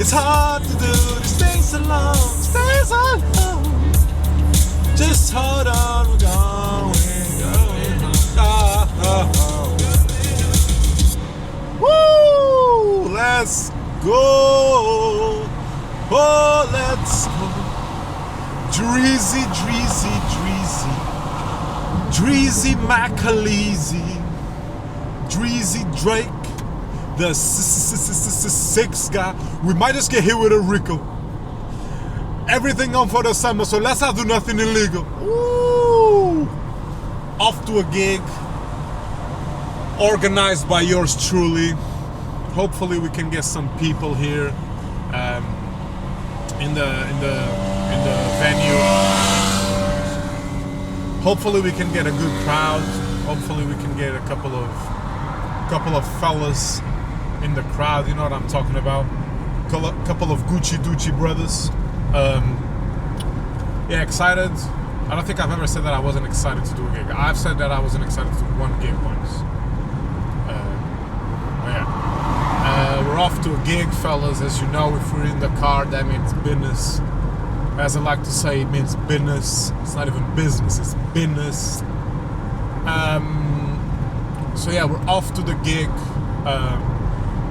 It's hard to do these things alone. Stays alone. Just hold on, we're going. Woo! Let's go. Oh, let's go. Dreezy, Dreezy, Dreezy. Dreezy Macaleezy. Dreezy Drake. The six guy. We might just get hit with a Rico. Everything on for the summer, so let's not do nothing illegal. Ooh. Off to a gig. Organized by yours truly. Hopefully we can get some people here in the venue. Hopefully we can get a good crowd. Hopefully we can get a couple of fellas in the crowd. You know what I'm talking about? Couple of Gucci Ducci brothers. Yeah, excited. I don't think I've ever said that I wasn't excited to do a gig. I've said that I wasn't excited to do one gig once. We're off to a gig, fellas. As you know, if we're in the car, that means business. As I like to say, it means business. It's not even business, it's business. So yeah, we're off to the gig.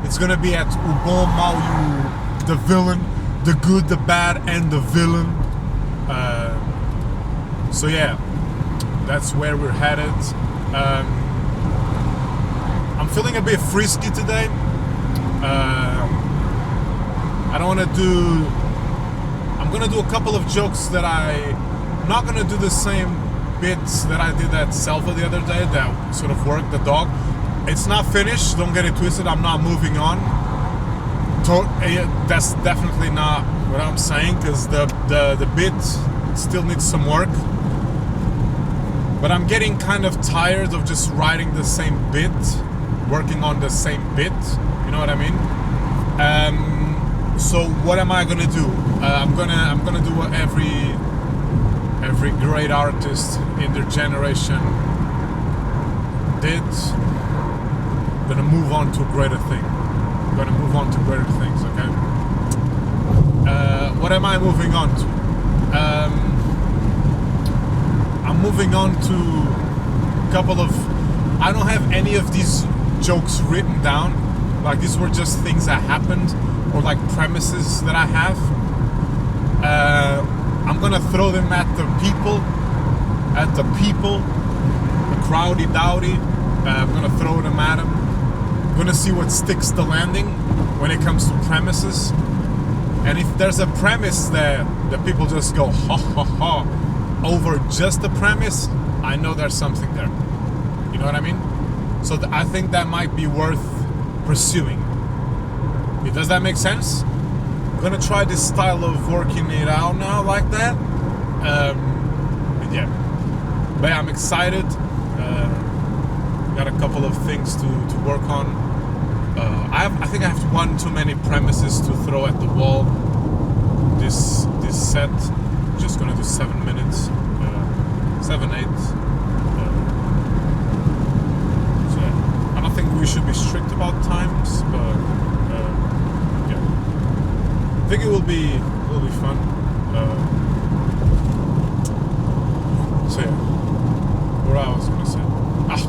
It's gonna be at Ubon Maoyu, the villain, the good, the bad, and the villain. So yeah, that's where we're headed. I'm feeling a bit frisky today. I don't want to do. I'm gonna do a couple of jokes that I'm not gonna do the same bits that I did at Selva the other day. That sort of worked the dog. It's not finished. Don't get it twisted. I'm not moving on. That's definitely not what I'm saying, because the bit still needs some work. But I'm getting kind of tired of just writing the same bit, working on the same bit. You know what I mean? So what am I gonna do? I'm gonna do what every great artist in their generation did. I'm gonna move on to a greater thing. I'm gonna move on to greater things. Okay. What am I moving on to? I'm moving on to a couple of. I don't have any of these jokes written down. Like, these were just things that happened, or like premises that I have. I'm gonna throw them at the people, the crowdy dowdy. I'm gonna throw them at them. I'm gonna see what sticks the landing when it comes to premises. And if there's a premise that the people just go ha ha ha over just the premise, I know there's something there. You know what I mean? So I think that might be worth pursuing. Does that make sense? I'm gonna try this style of working it out now, like that. Yeah, but I'm excited. Got a couple of things to work on. I think I have one too many premises to throw at the wall. This set, just gonna do 7 minutes, 7, 8. So yeah. I don't think we should be strict about times, but yeah, I think it will be fun. So yeah, what I was gonna say.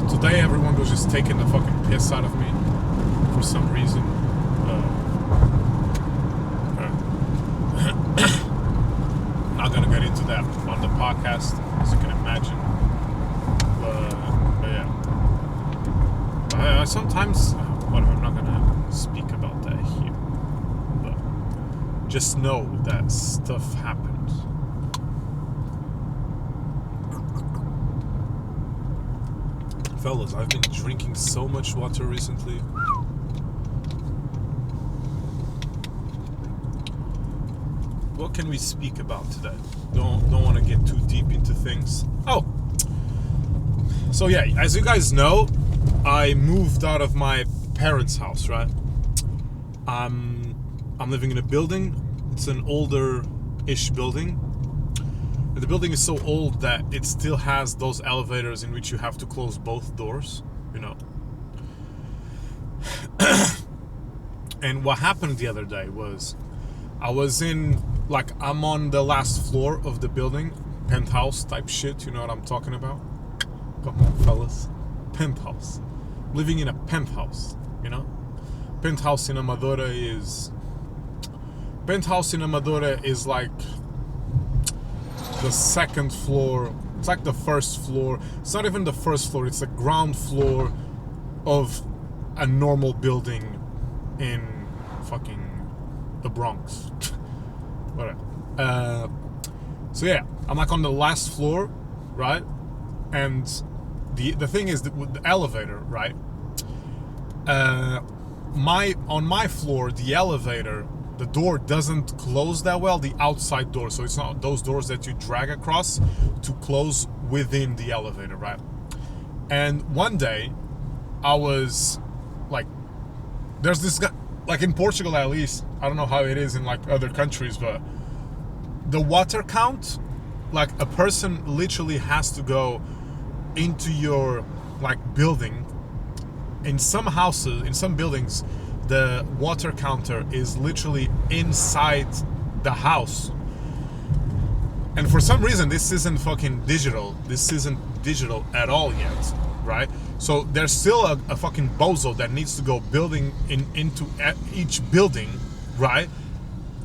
Today everyone was just taking the fucking piss out of me for some reason. I'm not gonna get into that on the podcast, as you can imagine. But yeah. Sometimes, whatever, I'm not gonna speak about that here. But just know that stuff happens. Fellas, I've been drinking so much water recently. What can we speak about today? Don't want to get too deep into things. Oh, so yeah, as you guys know, I moved out of my parents' house, right? I'm living in a building. It's an older-ish building. The building is so old that it still has those elevators in which you have to close both doors, you know. And what happened the other day was I was in, like, I'm on the last floor of the building, penthouse type shit, you know what I'm talking about? Come on, fellas. Penthouse. Living in a penthouse, you know? Penthouse in Amadora is like the second floor. It's like the first floor. It's not even the first floor, it's the ground floor of a normal building in fucking the Bronx. Whatever. So yeah, I'm like on the last floor, right? And the thing is that with the elevator, right? On my floor, the elevator, the door doesn't close that well, the outside door. So it's not those doors that you drag across to close within the elevator, right? And one day, I was like, there's this guy, like in Portugal at least, I don't know how it is in like other countries, but the water count, like a person literally has to go into your like building. In some houses, in some buildings, the water counter is literally inside the house. And for some reason, this isn't fucking digital. This isn't digital at all yet, right? So there's still a fucking bozo that needs to go building into each building, right?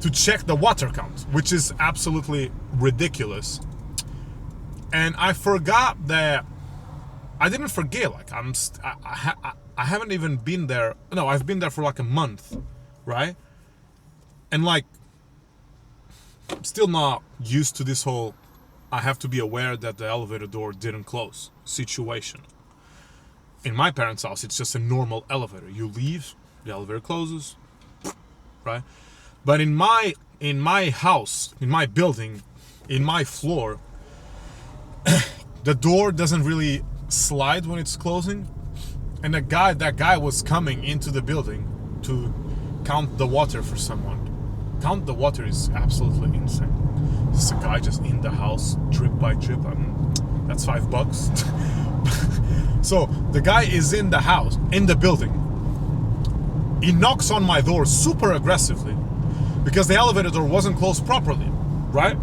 To check the water count, which is absolutely ridiculous. And I forgot that. I didn't forget. Like I haven't even been there. No, I've been there for like a month, right? And like, I'm still not used to this whole I have to be aware that the elevator door didn't close situation. In my parents' house, it's just a normal elevator. You leave, the elevator closes, right? But in my house, in my building, in my floor, the door doesn't really slide when it's closing. And that guy was coming into the building to count the water for someone. Count the water is absolutely insane. Just a guy just in the house, drip by drip. That's $5. So the guy is in the house, in the building. He knocks on my door super aggressively because the elevator door wasn't closed properly, right?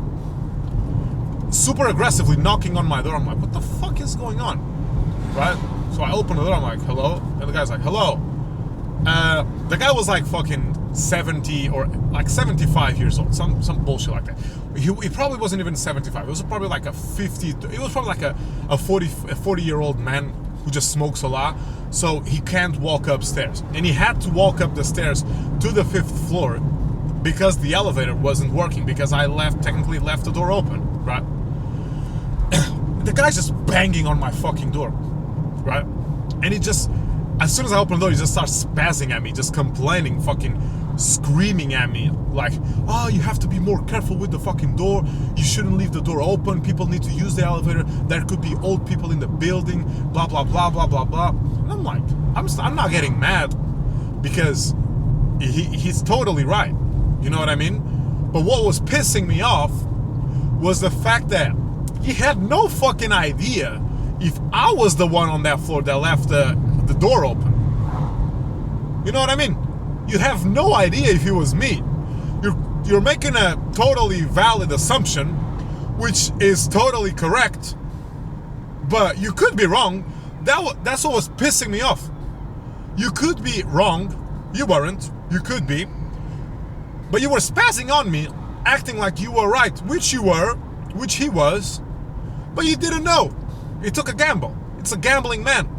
Super aggressively knocking on my door. I'm like, what the fuck is going on, right? So I open the door, I'm like, hello? And the guy's like, hello. The guy was like fucking 70 or like 75 years old, some bullshit like that. He probably wasn't even 75. It was probably like a 50. It was probably like a 40-year-old man who just smokes a lot. So he can't walk upstairs, and he had to walk up the stairs to the 5th floor because the elevator wasn't working because I technically left the door open, right? The guy's just banging on my fucking door, right? And he just, as soon as I open the door, he just starts spazzing at me, just complaining, fucking screaming at me, like, oh, you have to be more careful with the fucking door, you shouldn't leave the door open, people need to use the elevator, there could be old people in the building, blah blah blah blah blah blah. And I'm like, I'm not getting mad because he's totally right, you know what I mean? But what was pissing me off was the fact that he had no fucking idea if I was the one on that floor that left the door open. You know what I mean? You have no idea if it was me. You're making a totally valid assumption, which is totally correct, but you could be wrong. That's what was pissing me off. You could be wrong. You weren't. You could be. But you were spazzing on me, acting like you were right, which you were, which he was, but you didn't know. He took a gamble. It's a gambling man.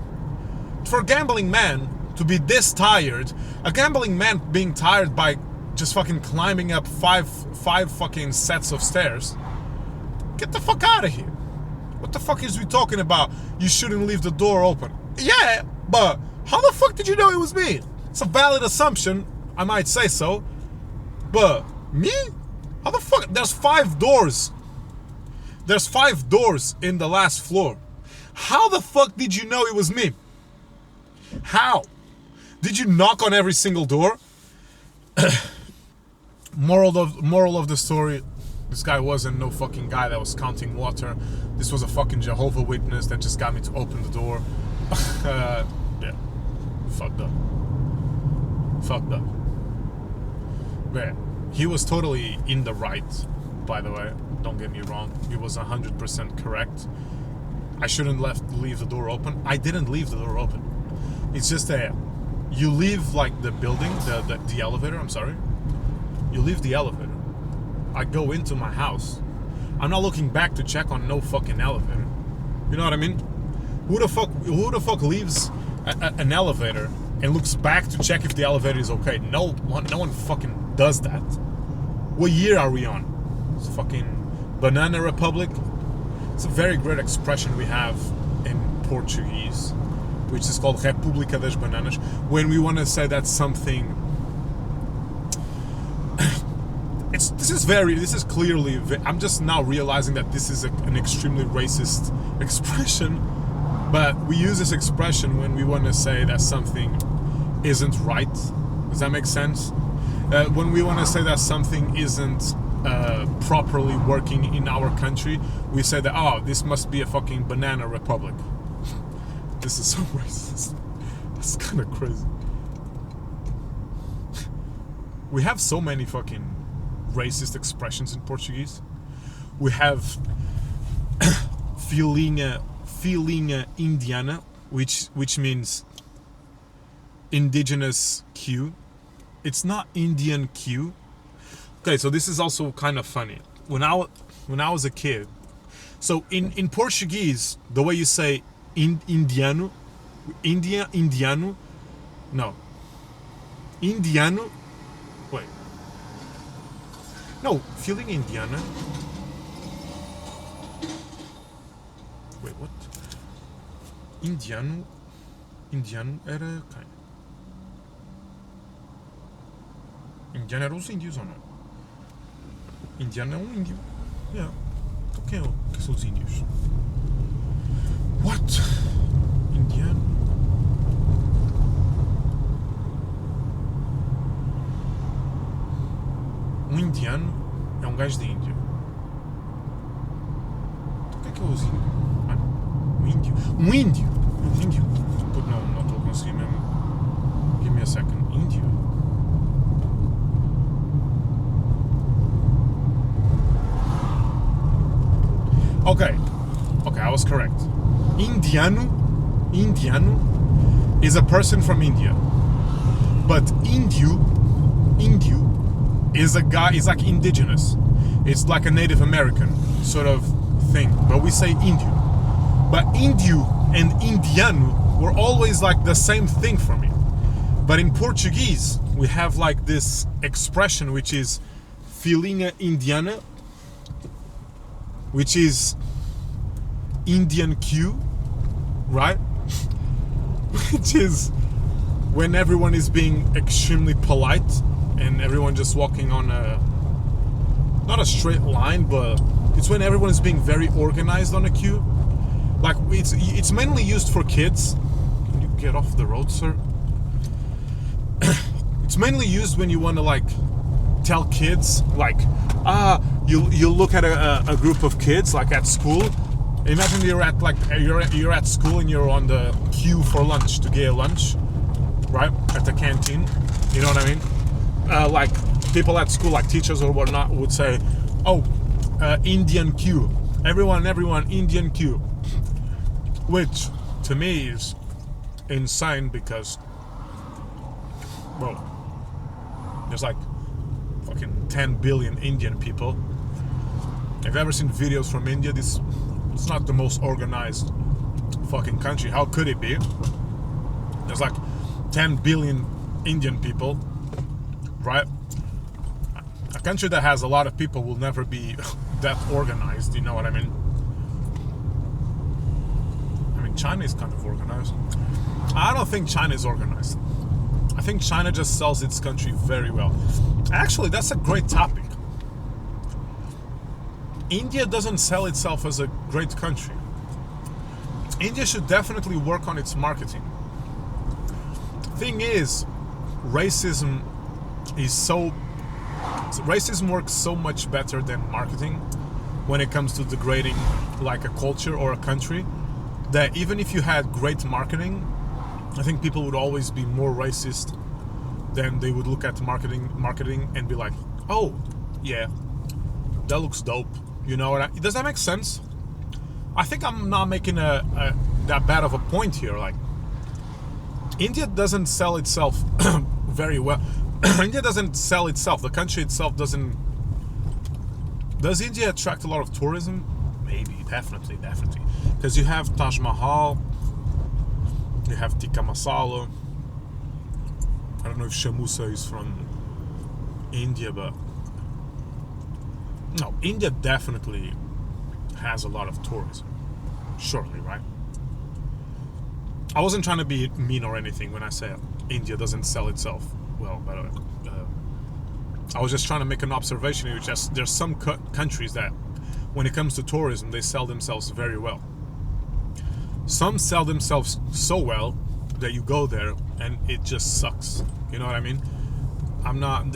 For a gambling man to be this tired, a gambling man being tired by just fucking climbing up five fucking sets of stairs, get the fuck out of here. What the fuck is we talking about? You shouldn't leave the door open. Yeah, but how the fuck did you know it was me? It's a valid assumption, I might say so, but me? How the fuck? There's 5 doors. There's 5 doors in the last floor. How the fuck did you know it was me? How? Did you knock on every single door? Moral of the story, this guy wasn't no fucking guy that was counting water. This was a fucking Jehovah Witness that just got me to open the door. Yeah. Fucked up. Fucked up. Man, He was totally in the right, by the way. Don't get me wrong. He was 100% correct. I shouldn't leave the door open. I didn't leave the door open. It's just that you leave like the building, the elevator, I'm sorry. You leave the elevator. I go into my house. I'm not looking back to check on no fucking elevator. You know what I mean? Who the fuck leaves an elevator and looks back to check if the elevator is okay? No one fucking does that. What year are we on? It's fucking Banana Republic. It's a very great expression we have in Portuguese, which is called República das Bananas, when we want to say that something. This is clearly. I'm just now realizing that this is an extremely racist expression, but we use this expression when we want to say that something isn't right. Does that make sense? When we want to say that something isn't properly working in our country, we say that, oh, this must be a fucking banana republic. This is so racist. It's kind of crazy. We have so many fucking racist expressions in Portuguese. We have filhinha indiana, which means indigenous Q. It's not Indian Q. Okay, so this is also kind of funny. When I was a kid, so in Portuguese, the way you say indiano, wait. No, feeling Indiana. Wait, what? Indiano era quem? Indiano eram os índios ou não? Indiano é um índio. Yeah. Então quem são os índios? What? Indiano? Um indiano é um gajo de Índia. Então o que é os índios? Um índio? Um índio! Um índio? Não estou a conseguir mesmo. Give me a second. Índio? Okay, I was correct. Indiano is a person from India. But Indio is a guy, is like indigenous. It's like a Native American sort of thing. But we say Indio. But Indio and Indiano were always like the same thing for me. But in Portuguese, we have like this expression which is filhinha indiana, which is Indian Q, right? Which is when everyone is being extremely polite and everyone just walking on not a straight line, but it's when everyone is being very organized on a queue. Like it's mainly used for kids. Can you get off the road, sir? It's mainly used when you want to like tell kids, like, you look at a group of kids like at school. Imagine you're at school and you're on the queue for lunch to get lunch, right, at the canteen. You know what I mean? Like people at school, like teachers or whatnot, would say, Indian queue. Everyone, Indian queue. Which to me is insane because, well, there's like fucking 10 billion Indian people. I've ever seen videos from India. It's not the most organized fucking country. How could it be? There's like 10 billion Indian people, right? A country that has a lot of people will never be that organized, you know what I mean? I mean, China is kind of organized. I don't think China is organized. I think China just sells its country very well. Actually, that's a great topic. India doesn't sell itself as a great country. India should definitely work on its marketing. Thing is, racism works so much better than marketing when it comes to degrading like a culture or a country, that even if you had great marketing, I think people would always be more racist than they would look at marketing and be like, oh, yeah, that looks dope. You know what? Does that make sense? I think I'm not making that bad of a point here. Like, India doesn't sell itself very well. India doesn't sell itself. The country itself doesn't. Does India attract a lot of tourism? Maybe, definitely. Because you have Taj Mahal, you have tikka masala. I don't know if shamusa is from India, but no, India definitely has a lot of tourism. Surely, right? I wasn't trying to be mean or anything when I said India doesn't sell itself well, by the way. I was just trying to make an observation here. Just there's some countries that, when it comes to tourism, they sell themselves very well. Some sell themselves so well that you go there and it just sucks. You know what I mean? I'm not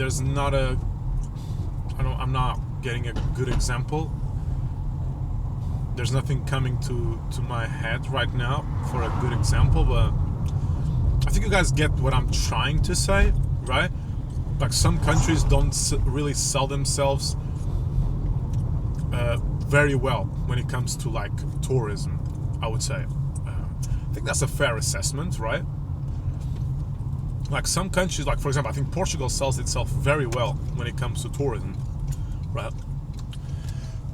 getting a good example. There's nothing coming to my head right now for a good example, but I think you guys get what I'm trying to say, right? Like, some countries don't really sell themselves very well when it comes to like tourism, I would say. I think that's a fair assessment, right? Like, some countries, like for example, I think Portugal sells itself very well when it comes to tourism, right?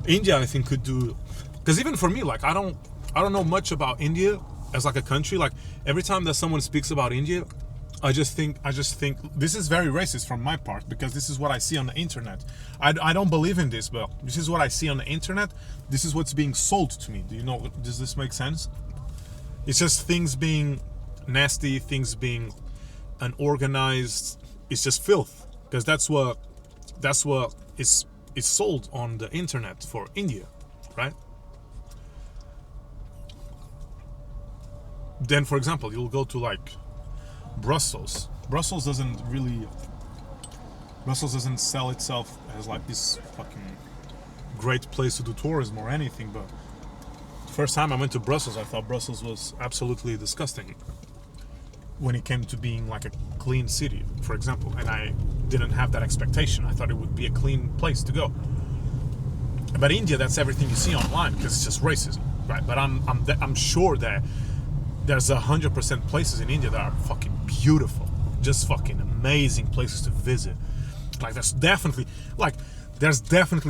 India, I think, could do, because even for me, like, I don't know much about India as like a country. Like, every time that someone speaks about India, I just think this is very racist from my part, because this is what I see on the internet. I don't believe in this, but this is what I see on the internet. This is what's being sold to me. Do you know? Does this make sense? It's just things being nasty, things being unorganized. It's just filth, because that's what is sold on the internet for India, right? Then, for example, you'll go to like Brussels. Brussels doesn't sell itself as like this fucking great place to do tourism or anything, but the first time I went to Brussels, I thought Brussels was absolutely disgusting when it came to being like a clean city, for example, and I didn't have that expectation. I thought it would be a clean place to go. But India, that's everything you see online, because it's just racism, right? But I'm sure that there's 100% places in India that are fucking beautiful, just fucking amazing places to visit. Like, there's definitely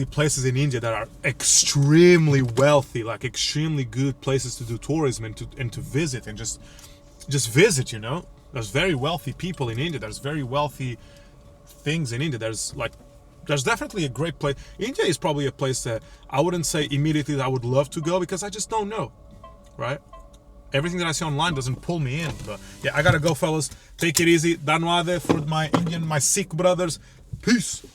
places in India that are extremely wealthy, like extremely good places to do tourism and to visit and just visit. You know, there's very wealthy people in India. There's very wealthy things in India. There's definitely a great place. India is probably a place that I wouldn't say immediately that I would love to go, because I just don't know, right? Everything that I see online doesn't pull me in. But yeah, I gotta go, fellas. Take it easy. Danwade for my Indian, my Sikh brothers. Peace.